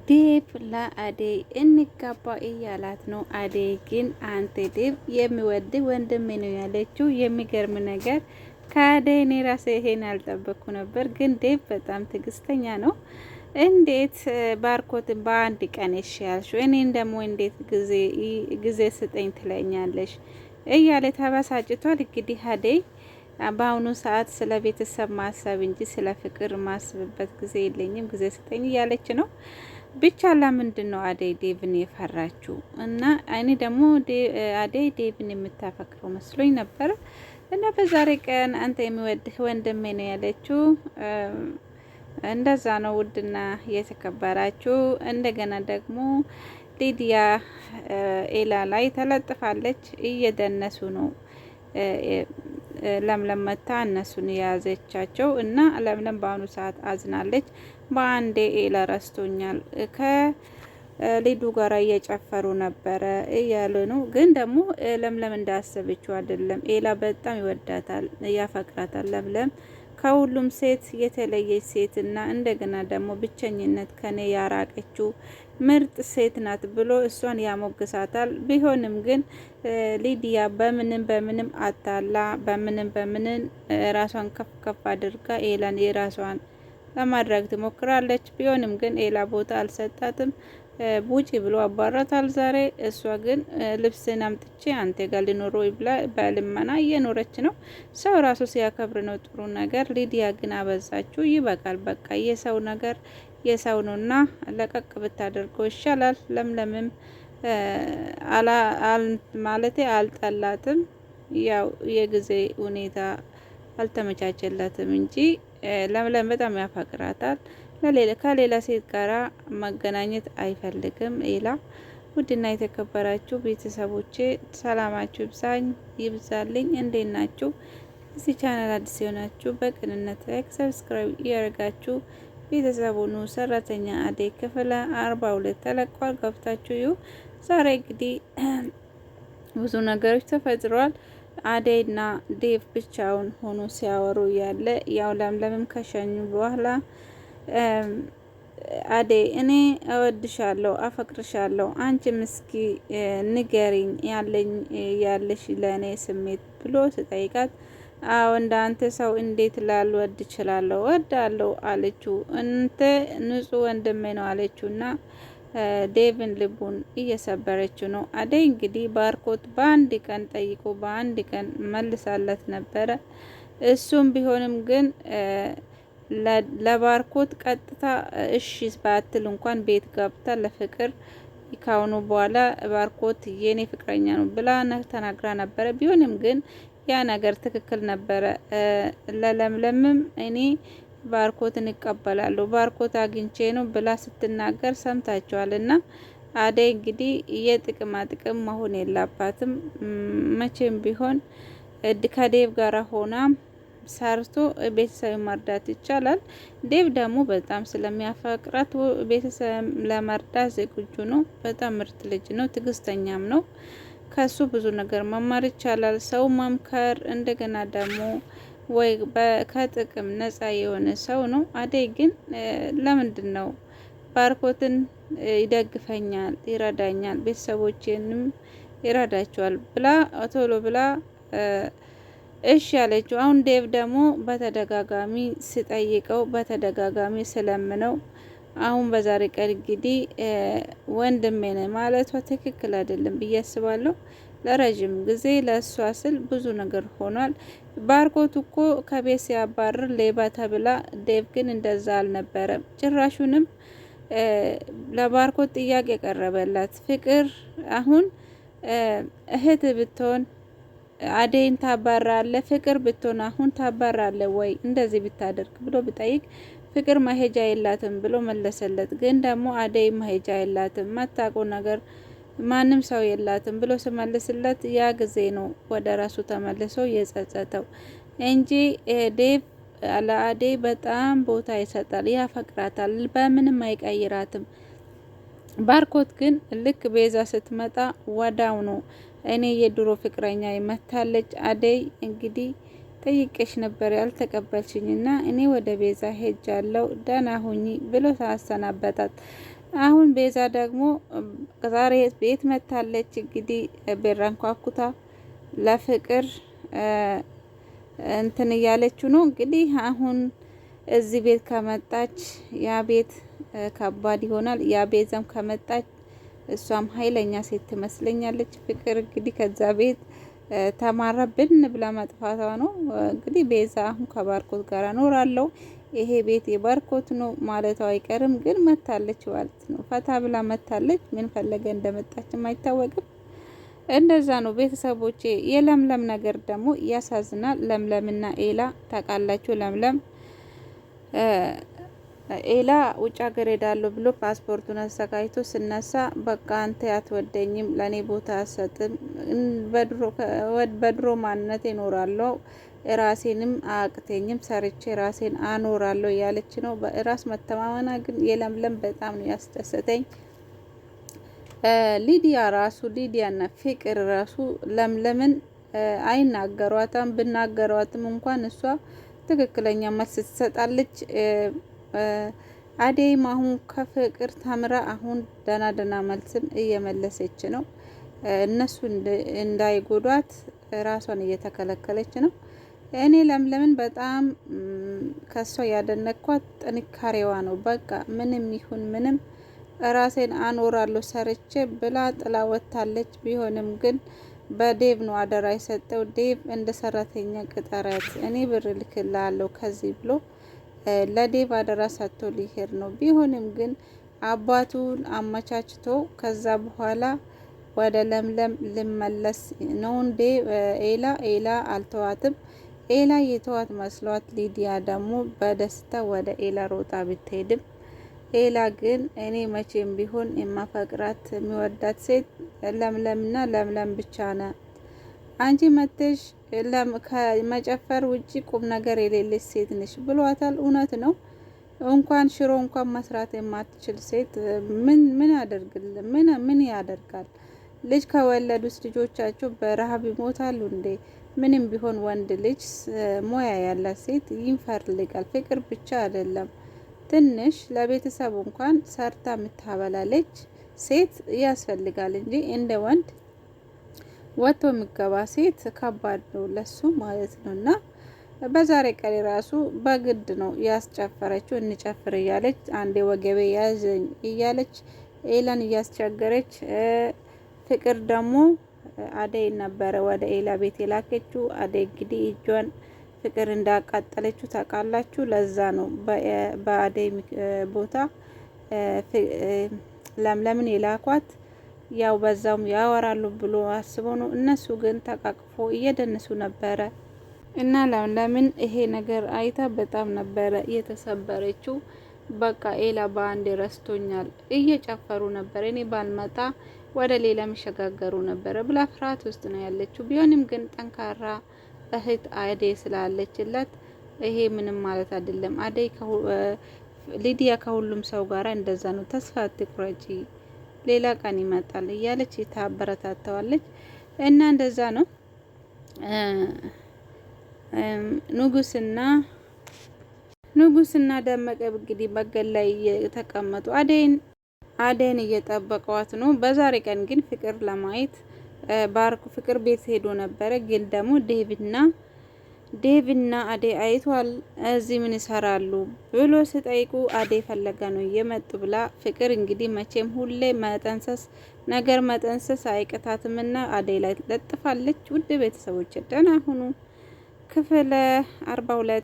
ዴቭ ለአደይ እንጋባ እያላት ነው። አደይ ግን አንተ ዴቭ የሚወድ ወንድሜ ነው ያለችው። የሚገርም ነገር ከአደይ እኔ ራሴ ይሄን ያልጠበቅኩ ነበር። ግን ዴቭ በጣም ትዕግስተኛ ነው። እንዴት ባርኮትን በአንድ ቀን ይሻልሽው እኔን ደግሞ እንዴት ጊዜ ስጠኝ ትለኛለሽ እያለ ተበሳጭቷል። እንግዲህ አደይ በአሁኑ ሰዓት ስለ ቤተሰብ ማሰብ እንጂ ስለ ፍቅር ማስብበት ጊዜ የለኝም፣ ጊዜ ስጠኝ እያለች ነው። ብቻ ለምንድን ነው አደይ ዴቭን የፈራችው? እና እኔ ደግሞ አደይ ዴቭን የምታፈቅረው መስሎኝ ነበር። እና በዛሬ ቀን አንተ የሚወድህ ወንድሜ ነው ያለችው። እንደዛ ነው። ውድና የተከበራችሁ እንደገና ደግሞ ሊዲያ ኤላ ላይ ተለጥፋለች። እየደነሱ ነው። ለምለም መታ እነሱን የያዘቻቸው እና ለምለም በአሁኑ ሰዓት አዝናለች። በአንዴ ኤላ ረስቶኛል ከሊዱ ጋር እየጨፈሩ ነበረ እያሉ ነው። ግን ደግሞ ለምለም እንዳሰበችው አይደለም። ኤላ በጣም ይወዳታል፣ ያፈቅራታል። ለምለም ከሁሉም ሴት የተለየች ሴት እና እንደገና ደግሞ ብቸኝነት ከኔ ያራቀችው ምርጥ ሴት ናት ብሎ እሷን ያሞግሳታል። ቢሆንም ግን ሊዲያ በምንም አታላ በምንም ራሷን ከፍ አድርጋ ኤላን የራሷን ለማድረግ ትሞክራለች። ቢሆንም ግን ኤላ ቦታ አልሰጣትም። ውጪ ብሎ አባራታል ዛሬ። እሷ ግን ልብስን አምጥቼ አንተ ጋር ሊኖር ብላ በልመና እየኖረች ነው። ሰው ራሱ ሲያከብር ነው ጥሩ ነገር። ሊዲያ ግን አበዛችው። ይበቃል በቃ። የሰው ነገር የሰው ነውና ለቀቅ ብታደርገው ይሻላል። ለምለምም ማለቴ አልጠላትም፣ ያው የጊዜ ሁኔታ አልተመቻቸላትም እንጂ ለምለም በጣም ያፈቅራታል። ከሌላ ሴት ጋራ መገናኘት አይፈልግም ኤላ። ውድና የተከበራችሁ ቤተሰቦቼ ሰላማችሁ ይብዛልኝ። እንዴት ናችሁ? እዚህ ቻናል አዲስ የሆናችሁ በቅንነት ላይክ፣ ሰብስክራይብ እያደረጋችሁ ቤተሰቡኑ ሰራተኛ አደይ ክፍል 42 ተለቋል። ገብታችሁ ይሁ ዛሬ እንግዲህ ብዙ ነገሮች ተፈጥሯል። አደይና ዴቭ ብቻውን ሆኖ ሲያወሩ ያለ ያው ለምለምም ከሸኙ በኋላ አደይ እኔ እወድሻለሁ፣ አፈቅርሻለሁ፣ አንቺ ምስኪ ንገሪኝ ያለሽ ለእኔ ስሜት ብሎ ስጠይቃት አዎ እንዳንተ ሰው እንዴት ላልወድ እችላለሁ? ወዳለሁ አለችው። እንተ ንጹህ ወንድሜ ነው አለችውና ዴቭን ልቡን እየሰበረችው ነው። አደይ እንግዲህ ባርኮት በአንድ ቀን ጠይቆ በአንድ ቀን መልሳለት ነበረ። እሱም ቢሆንም ግን ለባርኮት ቀጥታ እሺ ባትል እንኳን ቤት ገብታ ለፍቅር ካሁኑ በኋላ ባርኮት የኔ ፍቅረኛ ነው ብላ ተናግራ ነበረ። ቢሆንም ግን ያ ነገር ትክክል ነበረ። ለለምለምም እኔ ባርኮትን እቀበላለሁ ባርኮት አግኝቼ ነው ብላ ስትናገር ሰምታችኋል። እና አደይ እንግዲህ የጥቅማ ጥቅም መሆን የላባትም። መቼም ቢሆን ከዴቭ ጋር ሆና ሰርቶ ቤተሰብ መርዳት ይቻላል። ዴቭ ደግሞ በጣም ስለሚያፈቅራት ቤተሰብ ለመርዳት ዝግጁ ነው። በጣም ምርጥ ልጅ ነው፣ ትዕግስተኛም ነው። ከሱ ብዙ ነገር መማር ይቻላል። ሰው መምከር እንደገና ደግሞ ወይ ከጥቅም ነፃ የሆነ ሰው ነው። አደይ ግን ለምንድን ነው ባርኮትን ይደግፈኛል፣ ይረዳኛል፣ ቤተሰቦቼንም ይረዳቸዋል ብላ ቶሎ ብላ እሺ ያለችው። አሁን ዴቭ ደግሞ በተደጋጋሚ ሲጠይቀው በተደጋጋሚ ስለምነው አሁን በዛሬ ቀን እንግዲህ ወንድሜ ነህ ማለቷ ትክክል አይደለም ብዬ አስባለሁ። ለረጅም ጊዜ ለእሷ ስል ብዙ ነገር ሆኗል። ባርኮት እኮ ከቤት ሲያባርር ሌባ ተብላ፣ ዴቭ ግን እንደዛ አልነበረም። ጭራሹንም ለባርኮት ጥያቄ ቀረበላት። ፍቅር አሁን እህት ብትሆን አደይን ታባራለ፣ ፍቅር ብትሆን አሁን ታባራለ ወይ እንደዚህ ብታደርግ ብሎ ብጠይቅ ፍቅር መሄጃ የላትም ብሎ መለሰለት። ግን ደግሞ አደይ መሄጃ የላትም ማታቆ ነገር ማንም ሰው የላትም ብሎ ስመልስለት ያ ጊዜ ነው ወደ ራሱ ተመልሶ የጸጸተው እንጂ ዴቭ ለአደይ በጣም ቦታ ይሰጣል፣ ያፈቅራታል፣ በምንም አይቀይራትም። ባርኮት ግን ልክ ቤዛ ስትመጣ ወዳው ነው እኔ የድሮ ፍቅረኛ ይመታለች። አደይ እንግዲህ ጠይቄሽ ነበር ያልተቀበልሽኝና እኔ ወደ ቤዛ ሄጃለሁ ደህና ሁኚ ብሎ ታሰናበታት። አሁን ቤዛ ደግሞ ዛሬ ቤት መታለች። እንግዲህ ቤራን ኳኩታ ለፍቅር እንትን እያለችው ነው። እንግዲህ አሁን እዚህ ቤት ከመጣች ያ ቤት ከባድ ይሆናል። ያ ቤዛም ከመጣች እሷም ኃይለኛ ሴት ትመስለኛለች። ፍቅር እንግዲህ ከዛ ቤት ተማራ ብን ብላ መጥፋቷ ነው። እንግዲህ ቤዛ አሁን ከባርኮት ጋር እኖራለሁ ይሄ ቤት የባርኮት ነው ማለቷ አይቀርም። ግን መታለች ማለት ነው። ፈታ ብላ መታለች። ምን ፈለገ እንደመጣችም አይታወቅም። እንደዛ ነው ቤተሰቦቼ። የለምለም ነገር ደግሞ ያሳዝናል። ለምለምና ኤላ ታውቃላችሁ። ለምለም ኤላ ውጭ ሀገር ሄዳለሁ ብሎ ፓስፖርቱን አዘጋጅቶ ስነሳ በቃ አንተ አትወደኝም፣ ለኔ ቦታ አሰጥም፣ በድሮ ማንነት እኖራለሁ፣ ራሴንም አያቅተኝም፣ ሰርቼ ራሴን አኖራለሁ ያለች ነው። በራስ መተማመና ግን የለምለም በጣም ነው ያስደሰተኝ። ሊዲያና ፍቅር ራሱ ለምለምን አይናገሯትም። ብናገሯትም እንኳን እሷ ትክክለኛ መልስ ትሰጣለች። አደይም አሁን ከፍቅር ተምራ አሁን ደና መልስም እየመለሰች ነው። እነሱ እንዳይጎዷት ራሷን እየተከለከለች ነው። እኔ ለምለምን በጣም ከሷ ያደነኳት ጥንካሬዋ ነው። በቃ ምንም ይሁን ምንም ራሴን አኖራለሁ ሰርቼ ብላ ጥላ ወጥታለች። ቢሆንም ግን በዴቭ ነው አደራ የሰጠው። ዴቭ እንደ ሰራተኛ ቅጠረት፣ እኔ ብር ልክላለሁ ከዚህ ብሎ ለዴቭ አደራ ሰጥቶ ሊሄድ ነው። ቢሆንም ግን አባቱን አመቻችቶ ከዛ በኋላ ወደ ለምለም ልመለስ ነው እንዴ? ኤላ አልተዋትም። ኤላ የተዋት መስሏት ሊዲያ ደግሞ በደስታ ወደ ኤላ ሮጣ ብትሄድም ኤላ ግን እኔ መቼም ቢሆን የማፈቅራት የሚወዳት ሴት ለምለምና ለምለም ብቻ ነ አንቺ መተሽ ከመጨፈር ውጪ ቁም ነገር የሌለች ሴት ነሽ ብሏታል። እውነት ነው። እንኳን ሽሮ እንኳን መስራት የማትችል ሴት ምን ያደርጋል? ልጅ ከወለዱት ልጆቻቸው በረሃብ ይሞታሉ እንዴ? ምንም ቢሆን ወንድ ልጅ ሙያ ያላት ሴት ይፈልጋል። ፍቅር ብቻ አይደለም፣ ትንሽ ለቤተሰቡ እንኳን ሰርታ የምታበላለች ሴት ያስፈልጋል እንጂ እንደ ወንድ ወጥቶ የሚገባ ሴት ከባድ ነው ለሱ ማለት ነው። እና በዛሬ ቀን ራሱ በግድ ነው ያስጨፈረችው። እንጨፍር እያለች አንዴ ወገቤ ያዘኝ እያለች ኤላን እያስቸገረች፣ ፍቅር ደግሞ አደይ ነበረ ወደ ኤላ ቤት የላከችው። አደይ እንግዲህ እጇን ፍቅር እንዳቃጠለችው ታውቃላችሁ። ለዛ ነው በአደይ ቦታ ለምለምን የላኳት። ያው በዛውም ያወራሉ ብሎ አስቦ ነው። እነሱ ግን ተቃቅፎ እየደነሱ ነበረ እና ለምለምን ይሄ ነገር አይታ በጣም ነበረ የተሰበረችው። በቃ ኤላ በአንድ ረስቶኛል፣ እየጨፈሩ ነበር፣ እኔ ባልመጣ ወደ ሌላ የሚሸጋገሩ ነበረ ብላ ፍርሃት ውስጥ ነው ያለችው። ቢሆንም ግን ጠንካራ እህት አደይ ስላለችላት ይሄ ምንም ማለት አይደለም። አደይ ሊዲያ ከሁሉም ሰው ጋር እንደዛ ነው፣ ተስፋ አትቁረጪ፣ ሌላ ቀን ይመጣል እያለች ታበረታታዋለች። እና እንደዛ ነው። ንጉስና ደመቀ እንግዲህ መንገድ ላይ የተቀመጡ አደይን እየጠበቀዋት ነው። በዛሬ ቀን ግን ፍቅር ለማየት ፍቅር ቤት ሄዶ ነበረ። ግን ደግሞ ዴቭና አደይ አይቷል። እዚህ ምን ይሰራሉ ብሎ ሲጠይቁ አደይ ፈለጋ ነው እየመጡ ብላ ፍቅር እንግዲህ መቼም ሁሌ መጠንሰስ አይቀታትምና አደይ ላይ ለጥፋለች። ውድ ቤተሰቦች ደህና ሁኑ። ክፍል 42